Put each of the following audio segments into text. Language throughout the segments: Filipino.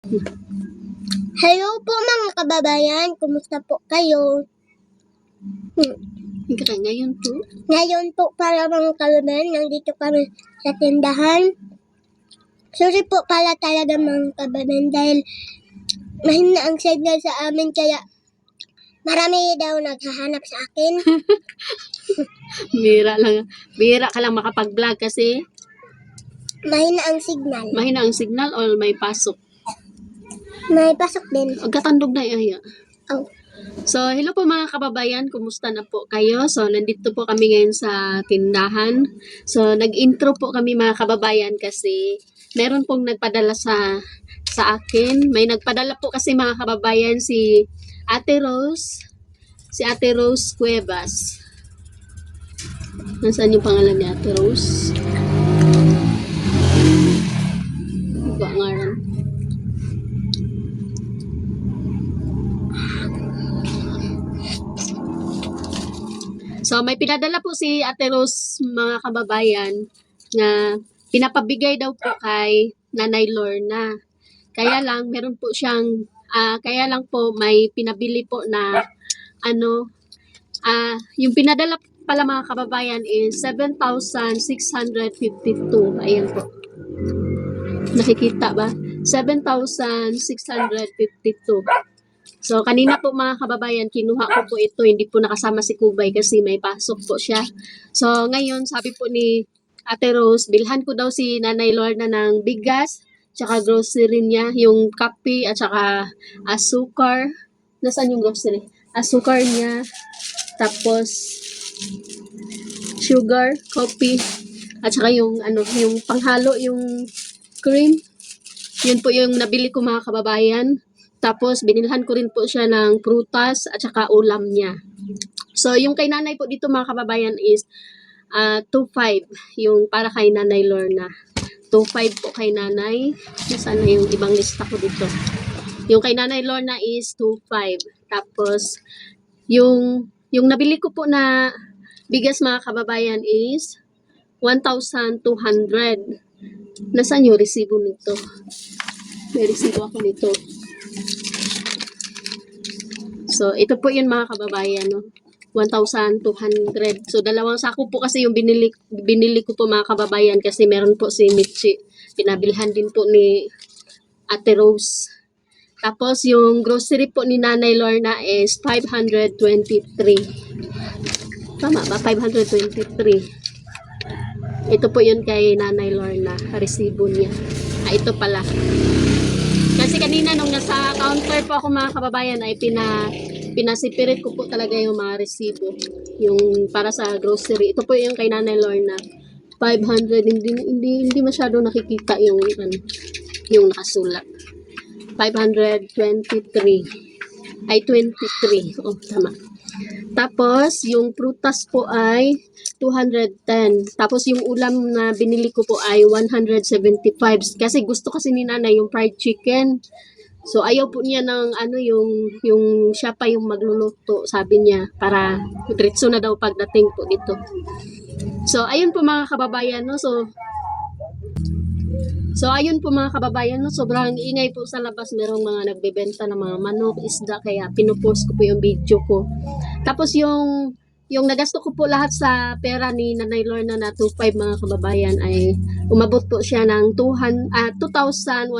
Hello po mga kababayan, kumusta po kayo? Ngayon po? Ngayon po para mga kababayan, nandito kami sa tindahan. Sorry po pala talaga mga kababayan dahil mahina ang signal sa amin kaya marami daw naghahanap sa akin. Bihira ka lang makapag-vlog kasi Mahina ang signal. mahina ang signal o may pasok. May pasok din. Agkatandog na iya. Oh. So, hello po mga kababayan, kumusta na po kayo? So, nandito po kami ngayon sa tindahan. So, nag-intro po kami mga kababayan kasi meron pong nagpadala sa akin. May nagpadala po kasi mga kababayan si Ate Rose Cuevas. Nasaan yung pangalan ni Ate Rose? Iba ngaran. So, may pinadala po si Ate Rose, mga kababayan, na pinapabigay daw po kay Nanay Lorna. Kaya lang, meron po siyang, kaya lang po may pinabili po na, yung pinadala pala mga kababayan is 7,652. Ayan po. Nakikita ba? 7,652. So, kanina po mga kababayan, kinuha ko po ito. Hindi po nakasama si Kubay kasi may pasok po siya. So, ngayon, sabi po ni Ate Rose, bilhan ko daw si Nanay Lorna ng bigas, tsaka grocery niya, yung kape, at tsaka asukar. Nasaan yung grocery? Asukar niya, tapos sugar, coffee, at saka yung, yung panghalo, yung cream. Yun po yung nabili ko mga kababayan. Tapos, binilhan ko rin po siya ng prutas at saka ulam niya. So, yung kay nanay po dito mga kababayan is 2.5 yung para kay Nanay Lorna. 2.5 po kay nanay. Saan na yung ibang lista ko dito? Yung kay Nanay Lorna is 2.5. Tapos, yung nabili ko po na bigas mga kababayan is 1,200. Nasaan yung resibo nito? May resibo ako nito. So, ito po yun mga kababayan, no? 1,200. So, dalawang sako po kasi yung binili ko po mga kababayan kasi meron po si Mitchi. Pinabilhan din po ni Ate Rose. Tapos, yung grocery po ni Nanay Lorna is 523. Tama ba? 523. Ito po yun kay Nanay Lorna. Resibo niya. Ito pala. Kasi kanina nung nasa counter po ako mga kababayan ay pinasipirit ko po talaga yung mga resibo. Yung para sa grocery. Ito po yung kay Nanay Lorna. 500. Hindi masyado nakikita yung nakasulat. 523. Ay 23. Oh, tama. Tapos yung prutas po ay 210. Tapos yung ulam na binili ko po ay 175. Kasi gusto kasi ni nanay yung fried chicken. So ayaw po niya ng yung siya pa yung magluluto, sabi niya, para diretso na daw pagdating po dito. So ayun po mga kababayan, no. So ayun po mga kababayan, no, sobrang ingay po sa labas, merong mga nagbebenta ng mga manok, isda, kaya pinupost ko po yung video ko. Tapos yung nagasto ko po lahat sa pera ni Nanay Lorna na 2.5 mga kababayan ay umabot po siya ng 2,108.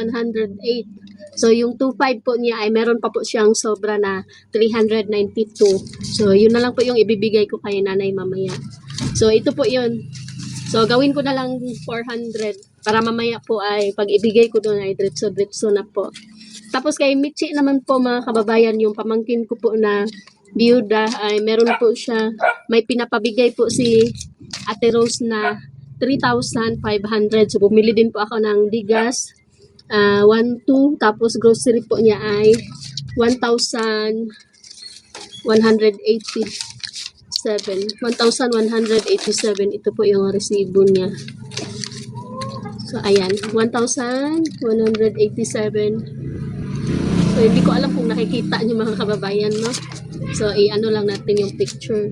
So yung 2.5 po niya ay meron pa po siyang sobra na 392. So yun na lang po yung ibibigay ko kay nanay mamaya. So ito po yun. So gawin ko na lang 400 para mamaya po ay pag ibigay ko doon ay diretso na po. Tapos kay Mitchi naman po mga kababayan, yung pamangkin ko po na biyuda ay meron po siya, may pinapabigay po si Ate Rose na 3,500. So bumili din po ako ng bigas, 1,200, tapos grocery po niya ay 1,187. 1,187. Ito po yung resibo niya. So, ayan. 1,187. So, hindi ko alam kung nakikita niyo mga kababayan, no? So, i-ano lang natin yung picture.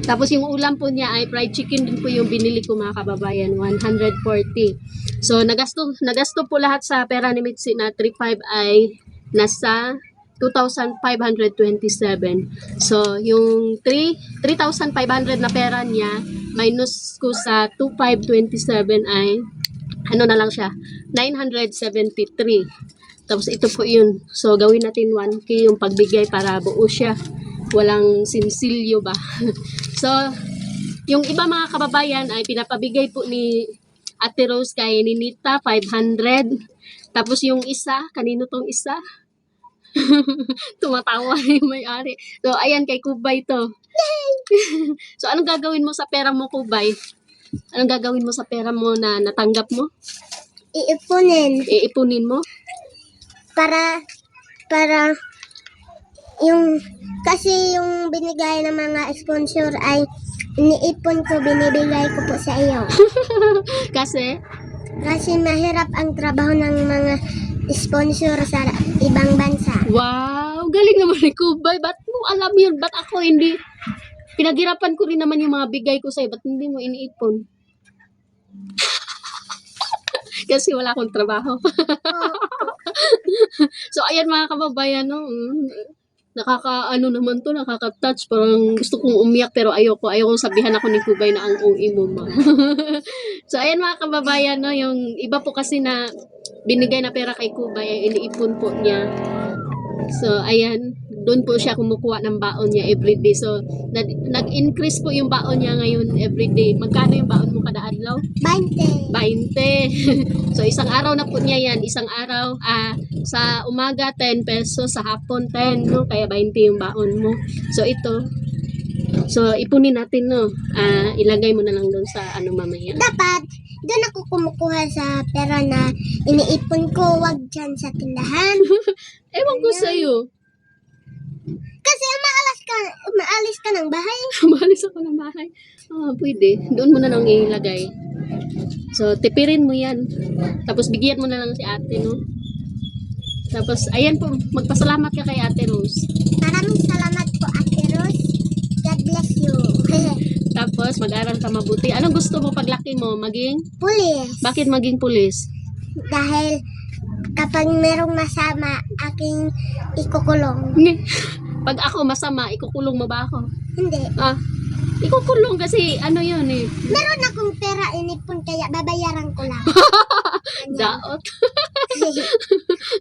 Tapos, yung ulam po niya ay fried chicken din po yung binili ko mga kababayan. 140. So, nagasto po lahat sa pera ni Mitzi na 3,500 ay nasa 2,527. So, yung 3,500 na pera niya, minus ko sa 2,527 ay, ano na lang siya, 973. Tapos ito po yun. So, gawin natin 1K yung pagbigay para buo siya. Walang sinsilyo ba? So, yung iba mga kababayan ay pinapabigay po ni Ate Rose kay Ninita, 500. Tapos yung isa, kanino tong isa? Tumatawa yung may-ari. So, ayan, kay Kubay to. So, anong gagawin mo sa pera mo, Kubay? Anong gagawin mo sa pera mo na natanggap mo? Iipunin Iipunin mo? para kasi yung binigay ng mga sponsor ay iniipon ko, binibigay ko po sa iyo. Kasi, Kasi mahirap ang trabaho ng mga sponsor sa ibang bansa. wow, galing naman ni Kubay. Ba't mo alam yun? Ba't ako hindi? Pinaghirapan ko rin naman yung mga bigay ko sa'yo. Ba't hindi mo iniipon? Kasi wala akong trabaho. So, ayan mga kababayan, no? Nakaka-ano naman to, nakaka-touch. Parang gusto kong umiyak pero ayoko sabihan ako ni Kubay na ang OA mo, ma. So, ayan mga kababayan, no? Yung iba po kasi na binigay na pera kay Kubay, ay iniipon po niya. So, ayan, doon po siya kumukuha ng baon niya everyday. So, nag-increase po yung baon niya ngayon everyday. Magkano yung baon mo kada adlaw? 20. 20. So, isang araw na po niya yan. Isang araw, sa umaga, 10 pesos. Sa hapon, 10, no? Kaya 20 yung baon mo. So, ito. So, ipunin natin, no? Ilagay mo na lang doon sa ano mamaya. Dapat, doon ako kumukuha sa pera na iniipon ko, wag dyan sa tindahan. Ewan ko sa'yo. Kasi umaalis ka ng bahay. Umalis ako ng bahay. Pwede. Doon mo na lang ilagay. So, tipirin mo yan. Tapos, bigyan mo na lang si ate, no? Tapos, ayan po. Magpasalamat ka kay Ate Rose. Maraming salamat po, Ate Rose. God bless you. Tapos, mag-aral ka mabuti. Anong gusto mo paglaki mo? Maging? Pulis. Bakit maging pulis? Dahil kapag merong masama, aking ikukulong. Pag ako masama, ikukulong mo ba ako? Hindi. Ikukulong kasi ano yun eh. Meron akong pera inipon kaya babayaran ko lang. Daot.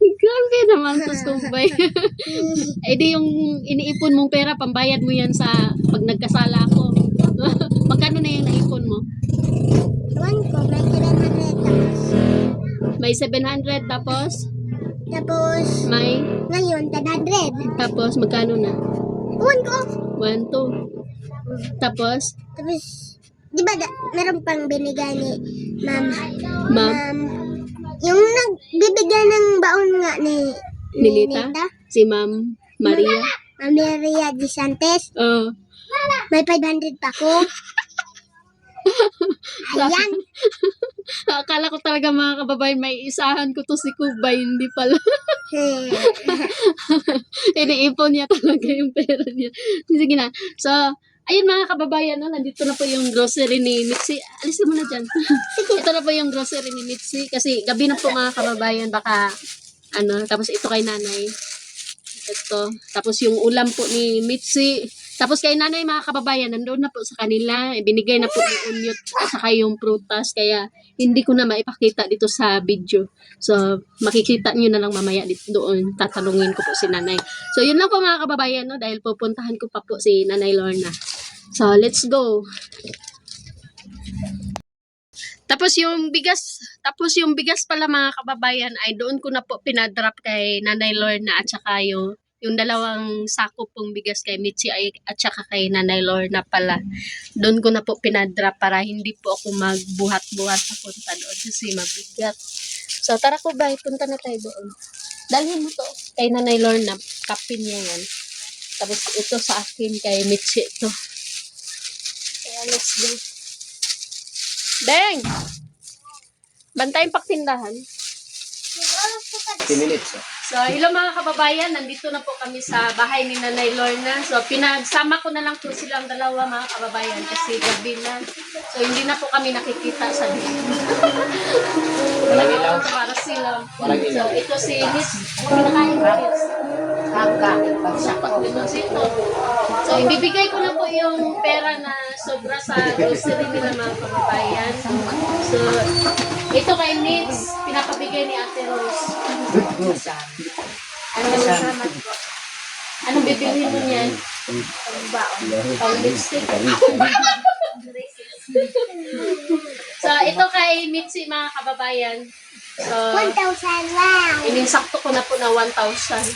Grabe naman to, Kubay. Eh di yung iniipon mong pera, pambayad mo yan sa pag nagkasala ako. Magkano na yung naipon mo? Tuwan ko, may 700 tapos. May 700 tapos may Ngayon, 700. tapos magkano na? Tuwan ko. 1, 2. Tapos, Di ba meron pang binigay ni Ma'am? Ma'am, Yung nagbibigay ng baon nga ni Ninita? Si Ma'am Maria. Ma'am Maria de Santos. Oh. May 500 pa ko. Ayan. Akala ko talaga mga kababayan, may isahan ko to si Kubay, hindi pala. Iniipon niya talaga yung pera niya. Sige na. So, ayun mga kababayan, no, nandito na po yung grocery ni Mitzi. Alisin mo na dyan. Ito na po yung grocery ni Mitzi. Kasi gabi na po mga kababayan, baka, tapos ito kay nanay. Ito. Tapos yung ulam po ni Mitzi. Tapos kay nanay mga kababayan, nandoon na po sa kanila. Binigay na po yung unyot at saka yung prutas. Kaya hindi ko na maipakita dito sa video. So, makikita nyo na lang mamaya dito doon. Tatanungin ko po si nanay. So, yun lang po mga kababayan, no? Dahil pupuntahan ko pa po si Nanay Lorna. So, let's go. Tapos yung bigas pala mga kababayan ay doon ko na po pinadrop kay Nanay Lorna at saka yung dalawang sako pong bigas kay Mitzi at saka kay Nanay Lorna pala. Doon ko na po pinadrop para hindi po ako magbuhat-buhat papunta doon kasi mabigat. So tara ko ba, punta na tayo doon. Dalhin mo to kay Nanay Lorna, kapin niya yan. Tapos ito sa akin kay Mitzi ito. Kaya let's go. Beng! Bantayin paktindahan. 10 minutes. So, hello mga kababayan, nandito na po kami sa bahay ni Nanay Lorna. So, pinagsama ko na lang po silang dalawa mga kababayan kasi gabi na. So, hindi na po kami nakikita sa dito. Walang ilaw. Para sila. Walang ilaw. So, ito si Miss. Pinakain ko Miss. Sapat din na. Ito. So, ibibigay ko na po yung pera na sobra sa grocery nila mga kababayan. So, ito kay Mitz, pinapabigay ni Ate Rose. Anong bibilhin mo niyan? Pang lipstick. So, ito kay Mitzi mga kababayan. So, 1,000 lang. ininsakto ko na po na 1,000.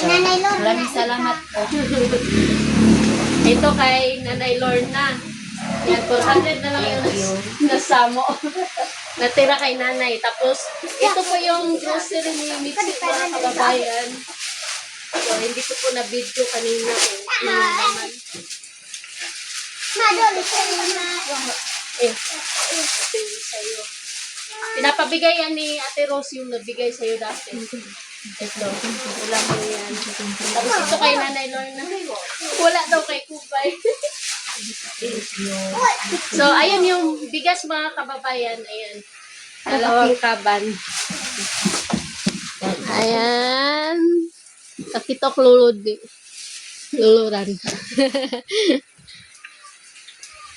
Nanay Lorna. Maraming salamat po. Ito kay Nanay Lorna. Yan, 400 na lang yung nasamo. Natira kay Nanay. Tapos, ito po yung grocery ni Mitzi mga kababayan. So, hindi ko po na-video kanina kung ano yung naman. Madali ka na. Ito yung sa'yo. Pinapabigay yan ni Ate Rose yung nabigay sa'yo dati. Ito. Wala mo yan. Tapos ito kay Nanay Lorna. Wala daw kay Kubay. So, ayan yung bigas mga kababayan. Ayan. Dalawang kaban. Ayan. Kakitok lulod. Luluran.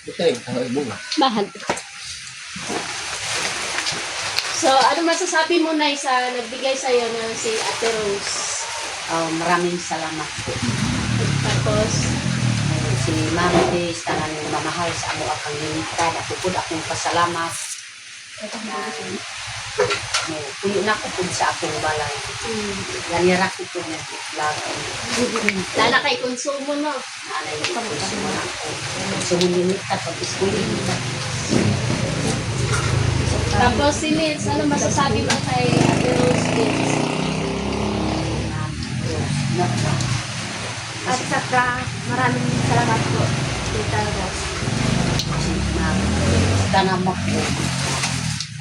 Ito yung bunga. Mahal. So, ano masasabi mo na sa nagbigay sa'yo na si Ate Rose? Maraming salamat po. Tapos, Si Mama Des, tanan yung mamahal sa amo akang limited. Ako po akong pasalamat. Puyo na ko po sa akong balay. Ganira ko po ng vlog. lala kay konsumo, no? Naalay ko po sa mga ako. Sumulimitan pag iskulitan. Tapos, si Liz, ano masasabi mo kay Ate Rose, Liz? At saka, maraming salamat po. Tita Rose. Tanan mo po.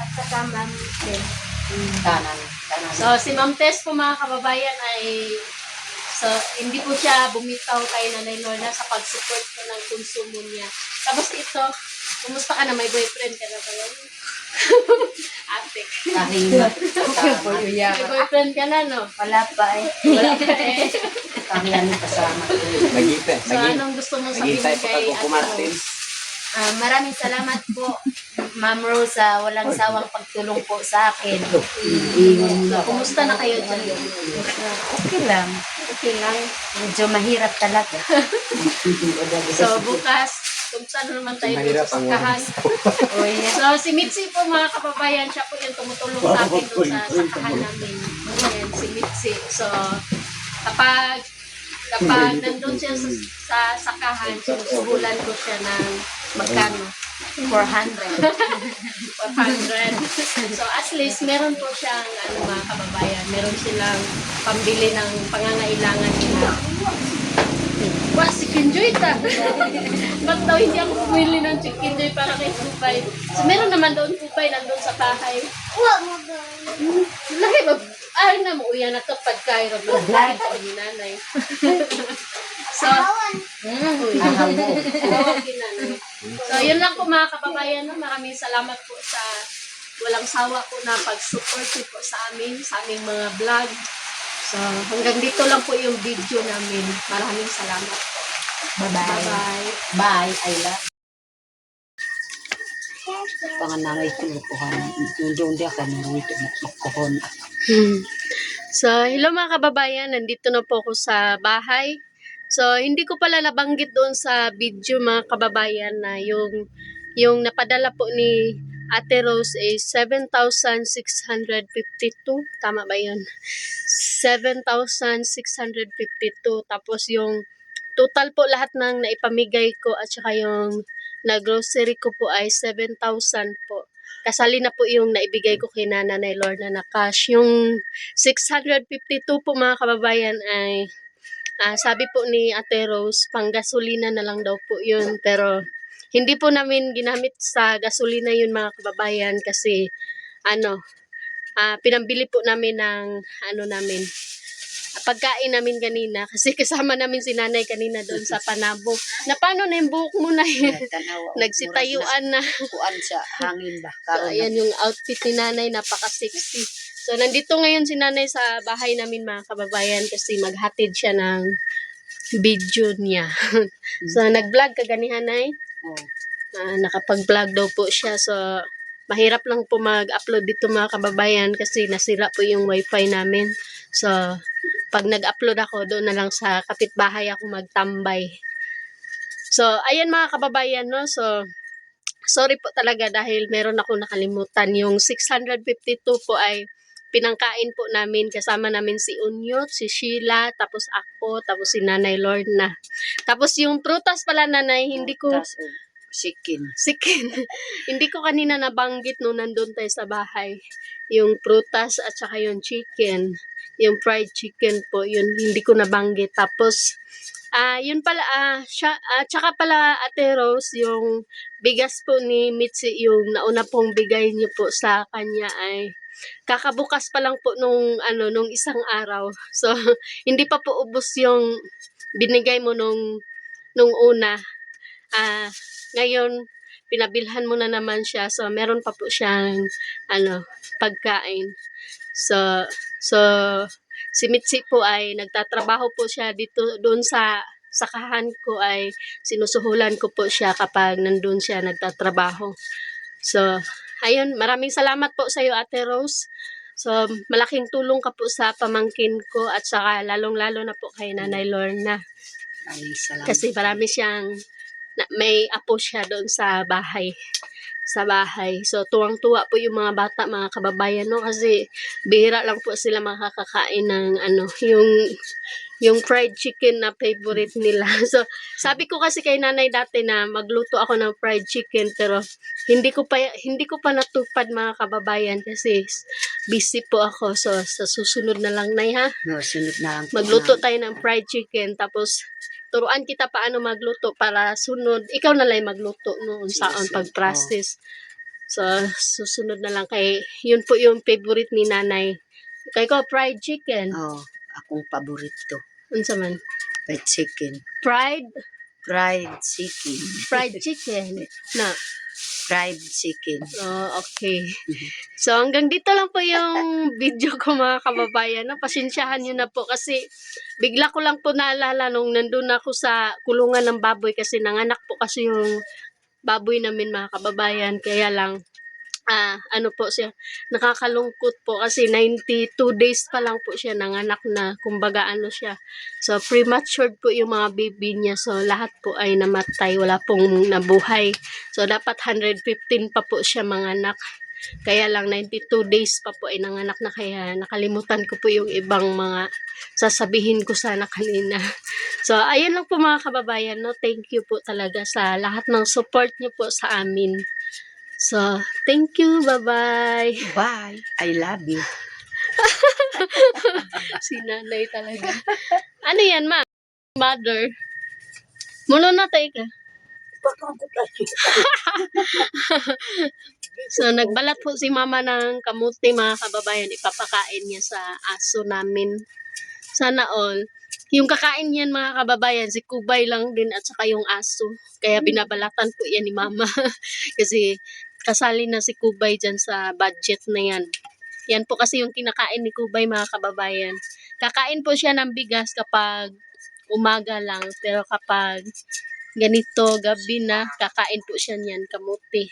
At saka, ma'am, din. Tanan. So, si Ma'am Tess po mga kababayan ay hindi po siya bumitaw kay Nanay Lorna sa pag-support ko ng konsumo niya. Tapos ito, kumusta ka na? May boyfriend ka na ba yun? Ate. Kahimat. May boyfriend ka na, no? Wala pa eh. Wala pa eh. Kahiyan pasalamat ko. Nagintay. So, anong gusto mong sabihin Nagintay pa kay kung Ate kumartin. Rose? Maraming salamat po, Ma'am Rose, sa walang sawang pagtulong po sa akin. Ingon So, kumusta na kayo dyan? Okay lang. Okay lang. Medyo mahirap talaga. So, bukas, kung saan naman tayo Mahirap sa ang sakahan. O yan. So, si Mitzi po mga kababayan, siya po yung tumutulong sa akin doon sa sakahan namin. Ayan, si Mitzi. So, kapag nandun siya sa sakahan, sinusuhulan ko siya ng magkano? 400. 400. So, at least, meron po siyang, mga kababayan, meron silang pambili ng pangangailangan nila. Wah, si Kinjoy ta. Ba't daw hindi ako pumili ng chicken joy para kay Kupay? So, meron naman doon Kupay, nandun sa bahay. Lahi ba? Ay na mo, uyan na to, pagkain rin. Lahi pa ni nanay. So, okay, nanay. So, yun lang po mga kababayan. No? Maraming salamat po sa walang sawa po na pag-support po sa aming mga vlog. So, hanggang dito lang po yung video namin. Maraming salamat po. Bye-bye. Bye-bye. Bye, I love. Panganangay ko lukuhan. Doon di ako naruto na kikuhon. So, hello mga kababayan. Nandito na po ako sa bahay. So, hindi ko pala nabanggit doon sa video mga kababayan na yung napadala po ni Ate Rose is 7,652. Tama ba yun? 7,652. Tapos yung total po lahat ng naipamigay ko at saka yung na-grocery ko po ay 7,000 po. Kasali na po yung naibigay ko kay Nanay Lorna na cash. Yung 652 po mga kababayan ay sabi po ni Ate Rose, pang gasolina na lang daw po yun. Pero hindi po namin ginamit sa gasolina yun mga kababayan kasi pinambili po namin ng namin, pagkain namin kanina kasi kasama namin si nanay kanina doon sa Panabo. Na paano na yung buhok mo na yun? Tanawa. Nagsitayuan na. Kuan sa hangin ba? So, ayan yung outfit ni nanay, napaka-sexy. So, nandito ngayon si nanay sa bahay namin mga kababayan kasi maghatid siya ng video niya. So, nag-vlog ka ganihan, nay? Oh. Nakapag-vlog daw po siya. So, mahirap lang po mag-upload dito mga kababayan kasi nasira po yung wifi namin. So, pag nag-upload ako, doon na lang sa kapitbahay ako magtambay. So, ayan mga kababayan, no? So, sorry po talaga dahil meron ako nakalimutan. Yung 652 po ay pinangkain po namin. Kasama namin si Unyot, si Sheila, tapos ako, tapos si Nanay Lorna. Tapos yung prutas pala, Nanay, hindi ko... Sikin. Hindi ko kanina nabanggit nung nandun tayo sa bahay. Yung prutas at saka yung chicken. Yung fried chicken po, yun hindi ko nabanggit. Tapos, yun pala, tsaka pala Ate Rose, yung bigas po ni Mitzi, yung nauna pong bigay niyo po sa kanya ay kakabukas pa lang po nung isang araw. So, hindi pa po ubos yung binigay mo nung una. Ngayon, pinabilhan mo na naman siya. So, meron pa po siyang pagkain. So, si Mitzi po ay nagtatrabaho po siya dito, doon sa sakahan ko ay sinusuhulan ko po siya kapag nandun siya nagtatrabaho. So, ayun, maraming salamat po sa iyo, Ate Rose. So, malaking tulong ka po sa pamangkin ko at saka lalong-lalo na po kay Nanay Lorna. Maraming salamat. Kasi marami siyang may apo siya doon sa bahay. So, tuwang-tuwa po yung mga bata, mga kababayan, no? Kasi bihira lang po sila makakakain ng yung fried chicken na favorite nila. So, sabi ko kasi kay nanay dati na magluto ako ng fried chicken pero hindi ko pa natupad, mga kababayan, kasi busy po ako. So, sa susunod na lang, nay, ha? No, sunod na lang. Magluto tayo ng fried chicken tapos turuan kita paano magluto para sunod ikaw na lang magluto noon saon pag-process. So, susunod na lang kay yun po yung favorite ni nanay. Kay ko fried chicken. Oh, akong paborito. Unsa man? Fried chicken. Fried chicken. Na. Fried chicken. Oh, okay. So, hanggang dito lang po yung video ko, mga kababayan. No? Pasensyahan nyo na po kasi bigla ko lang po naalala nung nandun ako sa kulungan ng baboy kasi nanganak po kasi yung baboy namin, mga kababayan. Kaya lang, po siya, nakakalungkot po kasi 92 days pa lang po siya nanganak na, kumbaga siya. So, premature po yung mga baby niya. So, lahat po ay namatay, wala pong nabuhay. So, dapat 115 pa po siya manganak. Kaya lang 92 days pa po ay nanganak na, kaya nakalimutan ko po yung ibang mga sasabihin ko sana kanina. So, ayun lang po, mga kababayan, no? Thank you po talaga sa lahat ng support niyo po sa amin. So, thank you. Bye-bye. Bye. I love you. Si nanay talaga. Ano yan, ma? Mother. Mulo na tayo ka. So, nagbalat po si mama ng kamuti, mga kababayan. Ipapakain niya sa aso namin. Sana all. Yung kakain yan, mga kababayan, si Kubay lang din at saka yung aso. Kaya binabalatan po yan ni mama. Kasi kasali na si Kubay dyan sa budget na yan. Yan po kasi yung kinakain ni Kubay, mga kababayan. Kakain po siya ng bigas kapag umaga lang. Pero kapag ganito, gabi na, kakain po siya niyan, kamuti.